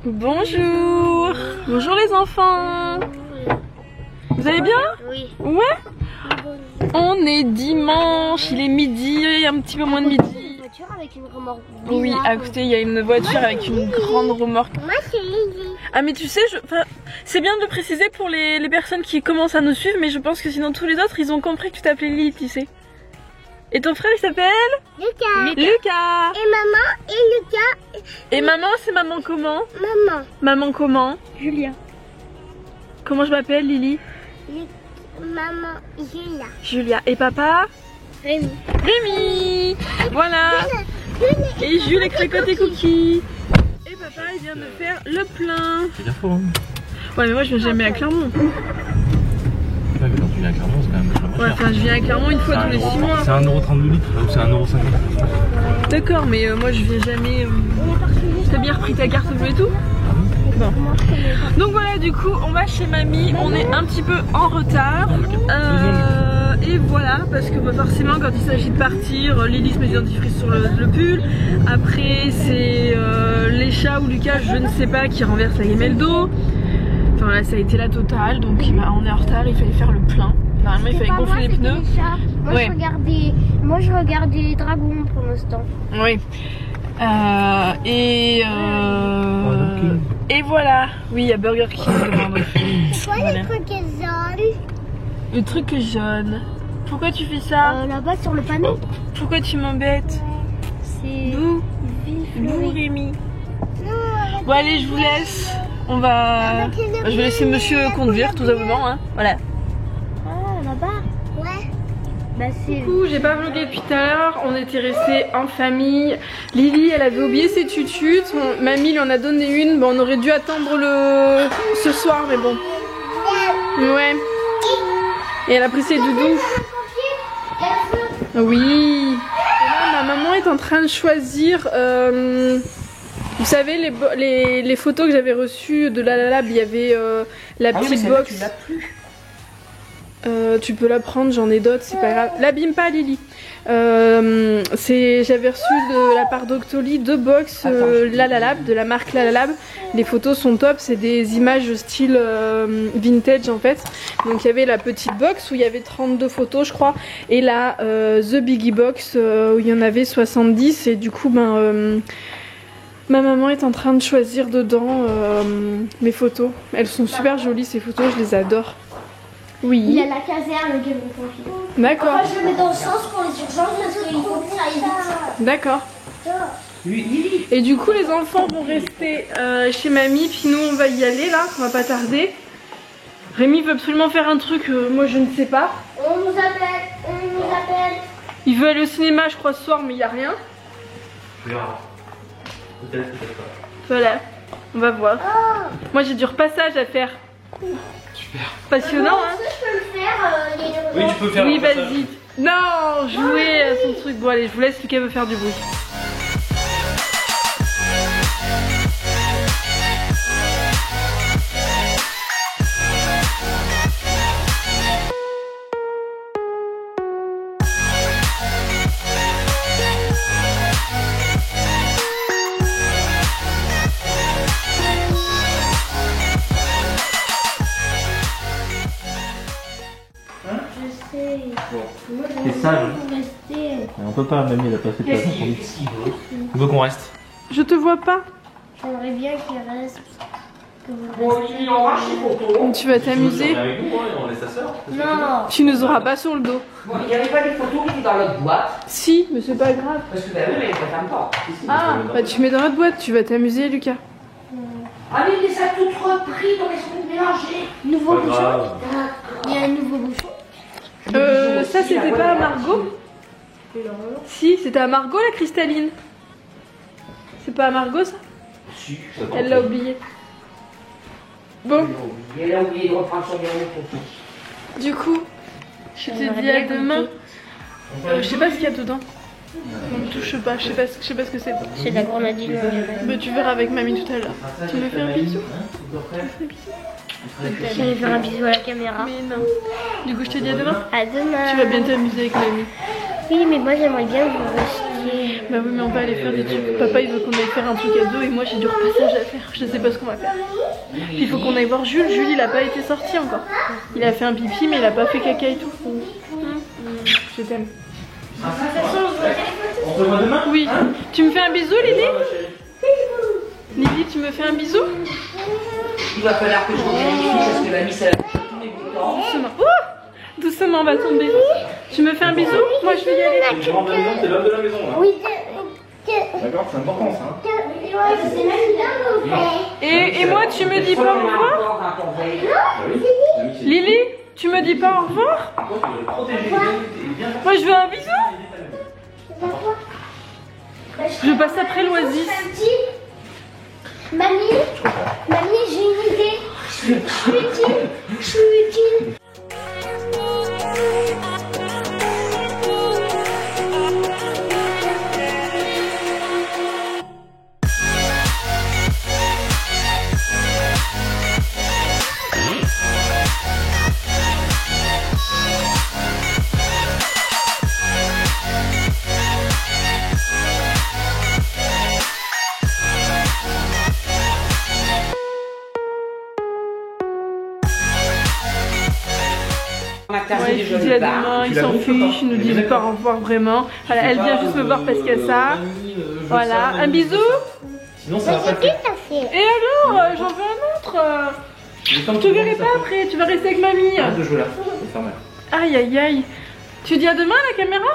Bonjour. Bonjour les enfants. Vous allez bien? Oui. Ouais. On est dimanche, il est midi, un petit peu moins de midi. Une voiture avec une remorque. Oui, à côté il y a une voiture avec une grande remorque. Moi c'est Lily. Ah mais tu sais, c'est bien de le préciser pour les personnes qui commencent à nous suivre, mais je pense que sinon tous les autres ils ont compris que tu t'appelais Lily, tu sais. Et ton frère il s'appelle Lucas. Lucas. Et maman et Lucas. Et maman, c'est maman comment? Maman. Maman comment? Julia. Comment je m'appelle Lily? Maman Julia. Julia. Et papa? Rémi. Rémi. Voilà. Et Jules écrit côté cookies. Et papa il vient de faire le plein. C'est bien fort hein. Ouais mais moi je viens jamais à Clermont. Ouais mais quand tu viens à Clermont c'est quand même vachement Ouais cher. enfin je viens à Clermont une fois tous les 6 mois. C'est 1,30€ le litre ou c'est 1,50€? D'accord mais moi je viens jamais. T'as bien repris ta carte bleue et tout? Bon. Donc voilà, du coup on va chez mamie, on est un petit peu en retard. Et voilà, parce que forcément quand il s'agit de partir, Lily se met du dentifrice sur le pull. Après c'est les chats ou Lucas, je ne sais pas, qui renverse la gamelle d'eau. Enfin voilà, ça a été la totale, donc on est en retard, il fallait faire le plein. Normalement il fallait gonfler les pneus. Moi, ouais. je regardais Dragon pour l'instant. Oui. Et voilà. Oui, il y a Burger King. C'est quoi Voilà. le truc qui est jaune? Le truc jaune. Pourquoi tu fais ça? Là-bas sur le panneau. Pourquoi tu m'embêtes? C'est Bouh. Bouh Rémi. Bon allez, je vous laisse. On va... Je vais laisser monsieur conduire tout simplement. Hein. Voilà. Ah, là-bas. Ouais. Bah c'est... Du coup, j'ai pas vlogué depuis tout à l'heure, on était restés en famille. Lily, elle avait oublié ses tutus, mamie lui en a donné une. Bon, on aurait dû attendre ce soir, mais bon. Ouais. Et elle a pris ses doudous. Oui. Et là, ma maman est en train de choisir. Vous savez, les photos que j'avais reçues de La La Lab, il y avait la petite box. Tu peux la prendre, j'en ai d'autres, c'est pas grave. L'abîme pas Lily. J'avais reçu de la part d'Octoly 2 box La La Lab, de la marque La La Lab. Les photos sont top, c'est des images style vintage en fait. Donc il y avait la petite box où il y avait 32 photos je crois. Et la The Biggie Box où il y en avait 70. Et du coup ma maman est en train de choisir dedans mes photos. Elles sont super jolies ces photos, je les adore. Oui. Il y a la caserne qui me confie. D'accord. Enfin, je le mets dans le sens pour les urgences parce qu'il faut que ça aille vite. D'accord. Et du coup les enfants vont rester chez mamie, puis nous on va y aller là, on va pas tarder. Rémi veut absolument faire un truc, moi je ne sais pas. On nous appelle. Il veut aller au cinéma je crois ce soir mais il n'y a rien. Peut-être pas. Voilà, on va voir. Oh. Moi j'ai du repassage à faire. Super. Passionnant hein. Est-ce que je peux le faire Oui tu peux faire Oui le passage. vas-y. Non, jouer à son truc. Bon allez, je vous laisse, Lucas veut faire du bruit. T'es sage. On peut pas, mamie elle a pas fait de place. Il veut qu'on reste. Je te vois pas. J'aimerais bien qu'il reste. Tu vas t'amuser. Avec nous, on laisse sa soeur. Non. Tu nous auras pas sur le dos. Bon, il n'y avait pas des photos qui étaient dans l'autre boîte. Si, mais c'est pas grave. Parce que bah oui, mais ça ferme pas. Ah, bah tu mets dans notre boîte, tu vas t'amuser Lucas. Ah mais les a toutes repris dans les secondes mélangées. Nouveau Pas bouchon. grave. Il y a un nouveau bouchon. Ça c'était pas à Margot? Si, c'était à Margot la cristalline. C'est pas à Margot ça? Si, Elle l'a oublié. Bon, elle a oublié de reprendre son numéro pour tout. du coup, je te dis à demain. Je sais pas ce qu'il y a dedans. On ne touche pas, je sais pas ce que c'est. C'est de la grenadine. Mais tu verras avec mamie tout à l'heure. Tu me fais un bisou? Je vais faire un bisou à la caméra. Mais non. Du coup, je te dis à demain. À demain. Tu vas bien t'amuser avec mamie. Oui, mais moi j'aimerais bien que vous restiez. Bah oui, mais on va aller faire des trucs. Papa il veut qu'on aille faire un truc à deux et moi j'ai du repassage à faire. Je sais pas ce qu'on va faire. Puis il faut qu'on aille voir Jules. Jules il a pas été sorti encore. Il a fait un pipi mais il a pas fait caca et tout. Je t'aime. On se voit demain? Oui. Tu me fais un bisou Lily? Lily tu me fais un bisou? Il va falloir que je vérifie parce que la mise à tous mes boutons. Doucement. Doucement on va tomber. Tu me fais un bisou? Moi je vais y aller. Le grand de la maison, c'est l'homme de la maison là. Oui, D'accord, c'est important ça. Et moi tu me dis pas au revoir? Lily, tu me dis pas au revoir? Moi je veux un bisou. Je passe après l'Oasis. Mamie, j'ai une idée. Je suis utile. Ouais, il dit à demain, il s'en fiche, il nous dit pas au revoir vraiment. Voilà, elle vient juste me voir parce qu'il y a ça. Voilà, un bisou. Sinon ça va pas le faire. Et alors, j'en veux un autre. Je te verrai pas après, tu vas rester avec mamie. Arrête de jouer là, c'est fermé. Aïe aïe aïe. Tu dis à demain la caméra?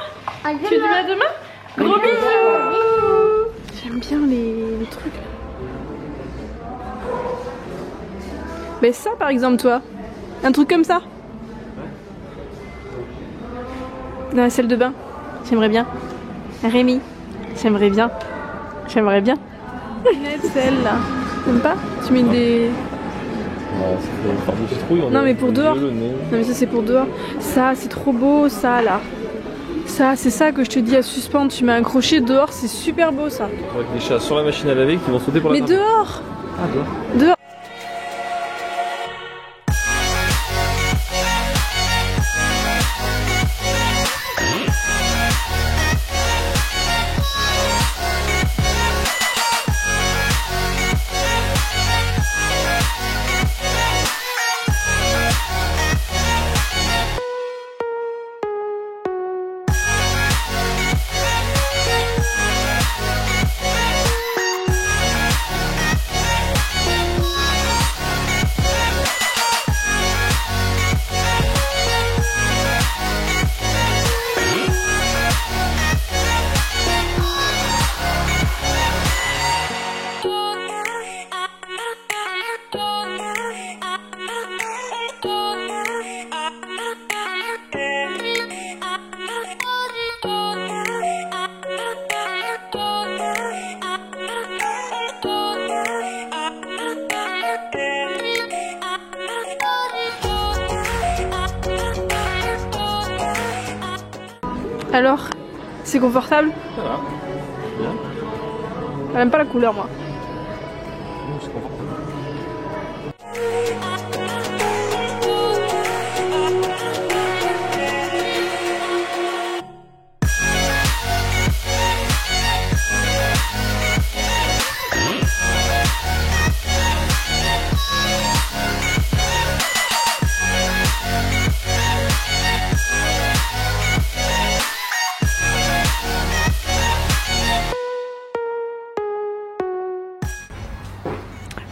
Tu dis à demain? Gros bisous. J'aime bien les trucs. Mais ça par exemple toi, un truc comme ça. Dans la salle de bain, j'aimerais bien. Rémi, j'aimerais bien. J'aimerais bien. Celle-là, t'aimes pas? Tu mets des... Non mais pour dehors. Non mais ça c'est pour dehors. Ça c'est trop beau ça là. Ça c'est ça que je te dis à suspendre. Tu mets un crochet dehors, c'est super beau ça. Avec des chats sur la machine à laver qui vont sauter pour la mais dehors. Ah dehors. Dehors. Alors, c'est confortable? Ça va. Bien. J'aime pas la couleur moi. C'est confortable.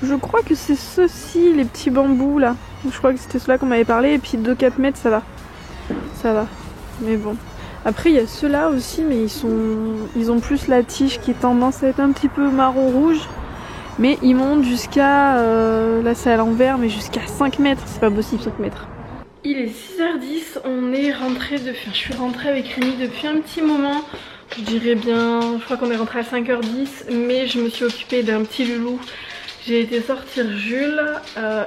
Je crois que c'est ceux-ci, les petits bambous là. Je crois que c'était ceux-là qu'on m'avait parlé. Et puis 2-4 mètres, ça va. Ça va. Mais bon. Après, il y a ceux-là aussi, mais ils ont plus la tige qui est tendance à être un petit peu marron-rouge. Mais ils montent jusqu'à... là, c'est à l'envers, mais jusqu'à 5 mètres. C'est pas possible, 5 mètres. Il est 6h10. On est rentré de... Enfin, je suis rentrée avec Rémi depuis un petit moment. Je dirais bien... Je crois qu'on est rentré à 5h10. Mais je me suis occupée d'un petit loulou. J'ai été sortir Jules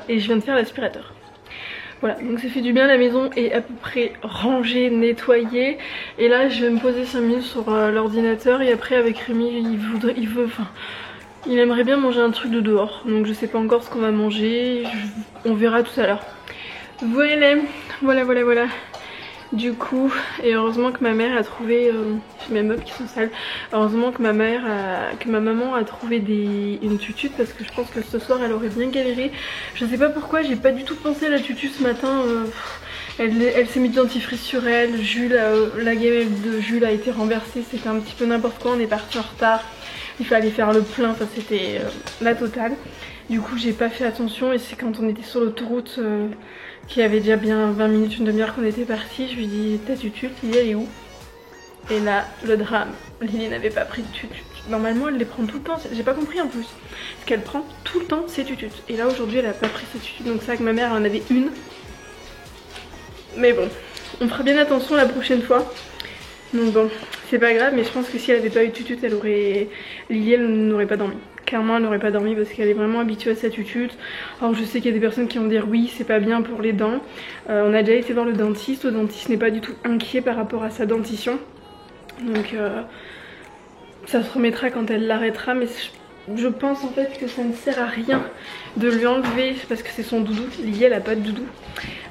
et je viens de faire l'aspirateur. Voilà, donc ça fait du bien, la maison est à peu près rangée, nettoyée. Et là je vais me poser 5 minutes sur l'ordinateur et après avec Rémi il aimerait bien manger un truc de dehors. Donc je sais pas encore ce qu'on va manger, on verra tout à l'heure. Voilà. Du coup, et heureusement que ma mère a trouvé, j'ai mes meubles qui sont sales, heureusement que ma maman a trouvé une tutute parce que je pense que ce soir elle aurait bien galéré. Je sais pas pourquoi, j'ai pas du tout pensé à la tutute ce matin. Elle s'est mise du dentifrice sur elle, Jules, la gamelle de Jules a été renversée, c'était un petit peu n'importe quoi, on est parti en retard. Il fallait faire le plein, enfin c'était la totale. Du coup j'ai pas fait attention et c'est quand on était sur l'autoroute qu'il y avait déjà bien 20 minutes, une demi-heure qu'on était parti, je lui dis ta tutute, Lily elle est où? Et là le drame, Lily n'avait pas pris de tutute. Normalement elle les prend tout le temps, j'ai pas compris en plus. Parce qu'elle prend tout le temps ses tututes. Et là aujourd'hui elle a pas pris ses tututes, donc c'est vrai que ma mère en avait une. Mais bon, on fera bien attention la prochaine fois. Donc bon, c'est pas grave, mais je pense que si elle avait pas eu de tutute, Lily elle n'aurait pas dormi. Clairement elle n'aurait pas dormi parce qu'elle est vraiment habituée à sa tutute. Alors je sais qu'il y a des personnes qui vont dire oui c'est pas bien pour les dents. On a déjà été voir le dentiste n'est pas du tout inquiet par rapport à sa dentition. Donc ça se remettra quand elle l'arrêtera, mais je pense en fait que ça ne sert à rien de lui enlever, parce que c'est son doudou, Lily elle a pas de doudou.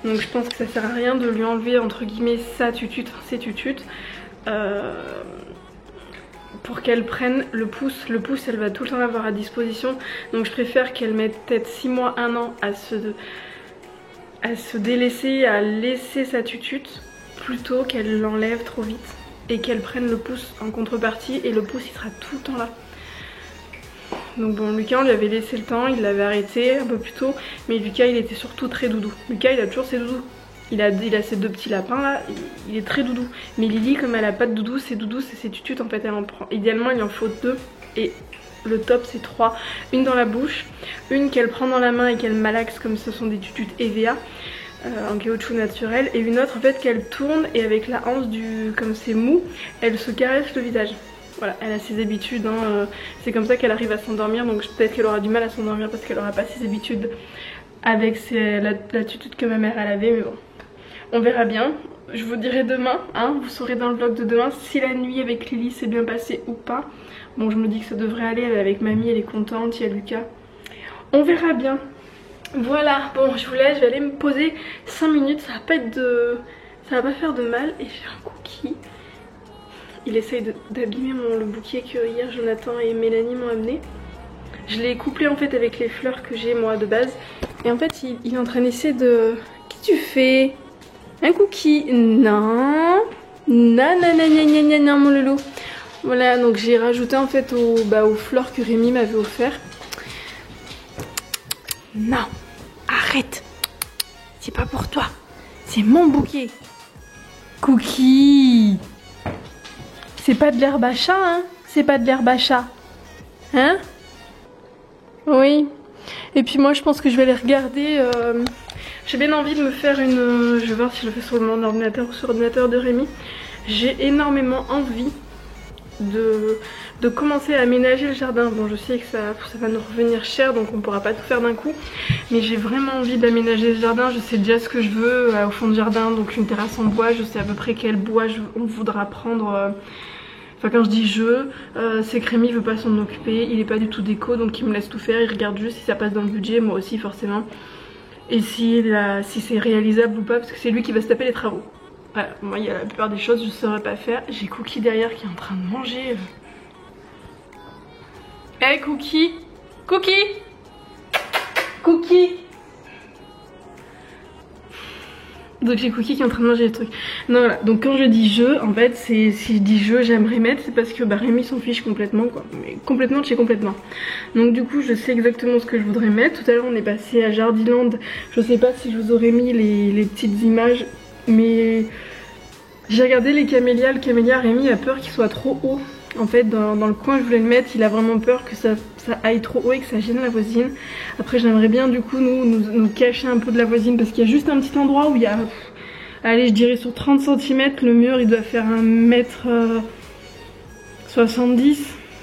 Donc je pense que ça sert à rien de lui enlever entre guillemets sa tutute, ses tututes. Pour qu'elle prenne le pouce elle va tout le temps l'avoir à disposition, donc je préfère qu'elle mette peut-être 6 mois, 1 an à se délaisser, à laisser sa tutute, plutôt qu'elle l'enlève trop vite et qu'elle prenne le pouce en contrepartie, et le pouce il sera tout le temps là. Donc bon, Lucas on lui avait laissé le temps, il l'avait arrêté un peu plus tôt, mais Lucas il était surtout très doudou. Lucas il a toujours ses doudous. Il a ses 2 petits lapins là, il est très doudou. Mais Lily comme elle a pas de doudou, ses doudous c'est ses tututes en fait, elle en prend. Idéalement il en faut 2 et le top c'est 3. Une dans la bouche, une qu'elle prend dans la main et qu'elle malaxe comme ce sont des tututes EVA en caoutchouc naturel, et une autre en fait qu'elle tourne et avec la hanche comme c'est mou, elle se caresse le visage. Voilà, elle a ses habitudes, hein. C'est comme ça qu'elle arrive à s'endormir, donc peut-être qu'elle aura du mal à s'endormir parce qu'elle aura pas ses habitudes avec la tutute que ma mère elle avait, mais bon. On verra bien, je vous dirai demain, hein, vous saurez dans le vlog de demain si la nuit avec Lily s'est bien passée ou pas. Bon je me dis que ça devrait aller, elle est avec mamie, elle est contente, il y a Lucas. On verra bien. Voilà, bon je vous laisse, je vais aller me poser 5 minutes, ça va pas faire de mal. Et j'ai un cookie. Il essaye d'abîmer le bouquet que hier Jonathan et Mélanie m'ont amené. Je l'ai couplé en fait avec les fleurs que j'ai moi de base. Et en fait il est en train d'essayer de... Qu'est-ce que tu fais? Un cookie? Non. Non, non, non, non, non, non, non, mon loulou. Voilà, donc j'ai rajouté en fait aux fleurs que Rémi m'avait offert. Non, arrête. C'est pas pour toi. C'est mon bouquet. Cookie. C'est pas de l'herbe à chat, hein? C'est pas de l'herbe à chat. Hein? Oui. Et puis moi je pense que je vais aller regarder... J'ai bien envie de me faire une... Je vais voir si je le fais sur mon ordinateur ou sur l'ordinateur de Rémi. J'ai énormément envie de commencer à aménager le jardin. Bon je sais que ça va nous revenir cher, donc on pourra pas tout faire d'un coup. Mais j'ai vraiment envie d'aménager le jardin. Je sais déjà ce que je veux au fond du jardin. Donc une terrasse en bois, je sais à peu près quel bois on voudra prendre... Enfin quand je dis c'est que Rémi veut pas s'en occuper. Il est pas du tout déco, donc il me laisse tout faire. Il regarde juste si ça passe dans le budget, moi aussi forcément. Et si c'est réalisable ou pas, parce que c'est lui qui va se taper les travaux. Voilà, moi il y a la plupart des choses je ne saurais pas faire. J'ai Cookie derrière qui est en train de manger. Hey Cookie! Cookie! Cookie! Donc j'ai Cookie qui est en train de manger des trucs. Non voilà, donc quand je dis jeu, en fait si je dis jeu j'aimerais mettre, c'est parce que Rémi s'en fiche complètement quoi. Mais complètement de chez complètement. Donc du coup je sais exactement ce que je voudrais mettre. Tout à l'heure on est passé à Jardiland. Je sais pas si je vous aurais mis les petites images, mais j'ai regardé les camélias. Le camélia, Rémi a peur qu'il soit trop haut. En fait dans le coin où je voulais le mettre, il a vraiment peur que ça aille trop haut et que ça gêne la voisine. Après j'aimerais bien du coup nous cacher un peu de la voisine, parce qu'il y a juste un petit endroit où il y a, allez je dirais sur 30 cm, le mur il doit faire 1m70,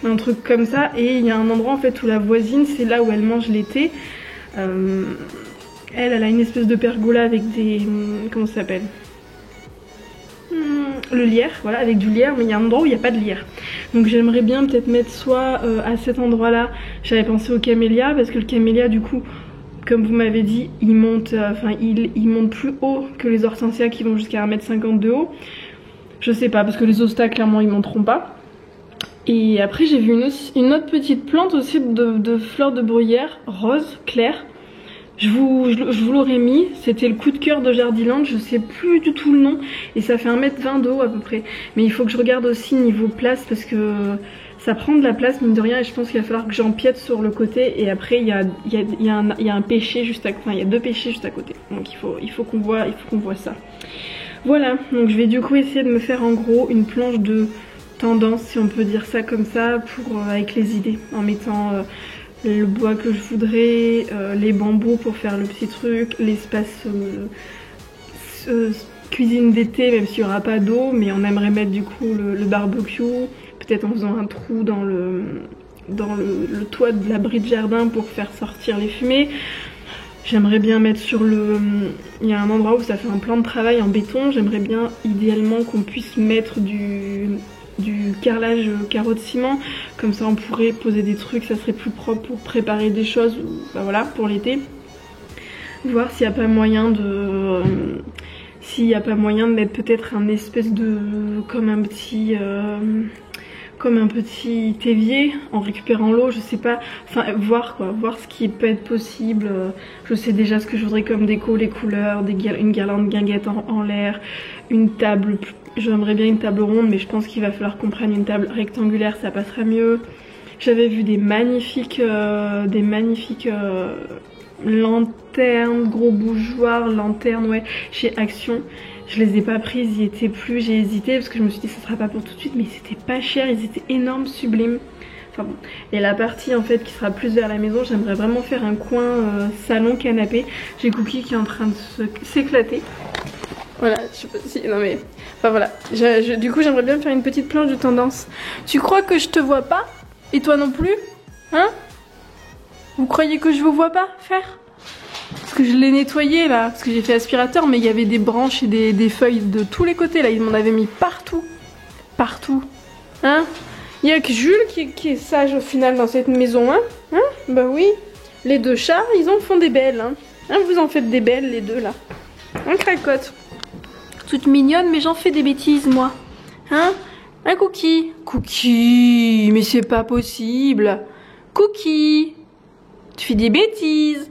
un truc comme ça. Et il y a un endroit en fait où la voisine, c'est là où elle mange l'été. Elle a une espèce de pergola avec des... comment ça s'appelle ? Le lierre, voilà, avec du lierre, mais il y a un endroit où il n'y a pas de lierre. Donc j'aimerais bien peut-être mettre soit à cet endroit là, j'avais pensé au camélia, parce que le camélia du coup comme vous m'avez dit, ils montent, ils montent plus haut que les hortensias qui vont jusqu'à 1,50 m de haut. Je sais pas, parce que les hostas, clairement, ils monteront pas. Et après, j'ai vu une autre petite plante aussi de fleurs de bruyère, rose, claire. Je vous l'aurais mis, c'était le coup de cœur de Jardiland, je sais plus du tout le nom. Et ça fait 1,20 m de haut à peu près. Mais il faut que je regarde aussi niveau place, parce que ça prend de la place, mine de rien. Et je pense qu'il va falloir que j'empiète sur le côté. Et après, il y a un pêcher juste à côté. Enfin, il y a 2 pêchers juste à côté. Donc il faut qu'on voit ça. Voilà, donc je vais du coup essayer de me faire en gros une planche de tendance, si on peut dire ça comme ça, pour avec les idées, en mettant le bois que je voudrais, les bambous pour faire le petit truc, l'espace cuisine d'été, même s'il n'y aura pas d'eau, mais on aimerait mettre du coup le barbecue, peut-être en faisant un trou dans le toit de l'abri de jardin pour faire sortir les fumées. J'aimerais bien mettre sur il y a un endroit où ça fait un plan de travail en béton, j'aimerais bien idéalement qu'on puisse mettre du carrelage carreau de ciment, comme ça on pourrait poser des trucs, ça serait plus propre pour préparer des choses, bah voilà, pour l'été. Voir s'il n'y a pas moyen de mettre peut-être un espèce de comme un petit évier en récupérant l'eau, je sais pas, enfin voir ce qui peut être possible. Je sais déjà ce que je voudrais comme déco, les couleurs, une guirlande guinguette en l'air, une table, j'aimerais bien une table ronde, mais je pense qu'il va falloir qu'on prenne une table rectangulaire, ça passera mieux. J'avais vu des magnifiques lanternes, gros bougeoirs, lanternes, ouais, chez Action. Je les ai pas prises, ils étaient plus, j'ai hésité parce que je me suis dit ça sera pas pour tout de suite, mais c'était pas cher, ils étaient énormes, sublimes. Enfin bon. Et la partie en fait qui sera plus vers la maison, j'aimerais vraiment faire un coin salon canapé. J'ai Cookie qui est en train de s'éclater. Voilà, je sais pas si... Non mais... Enfin voilà, du coup j'aimerais bien faire une petite planche de tendance. Tu crois que je te vois pas? Et toi non plus? Hein? Vous croyez que je vous vois pas faire? Parce que je l'ai nettoyé là, parce que j'ai fait aspirateur, mais il y avait des branches et des feuilles de tous les côtés là, ils m'en avaient mis partout. Partout. Hein? Il y a que Jules qui est sage au final dans cette maison, hein? Hein? Bah oui. Les 2 chats, ils en font des belles, hein? Hein, vous en faites des belles les 2 là. Hein, Cracotte? Toute mignonne, mais j'en fais des bêtises moi. Hein? Un Cookie? Cookie, mais c'est pas possible. Cookie, tu fais des bêtises.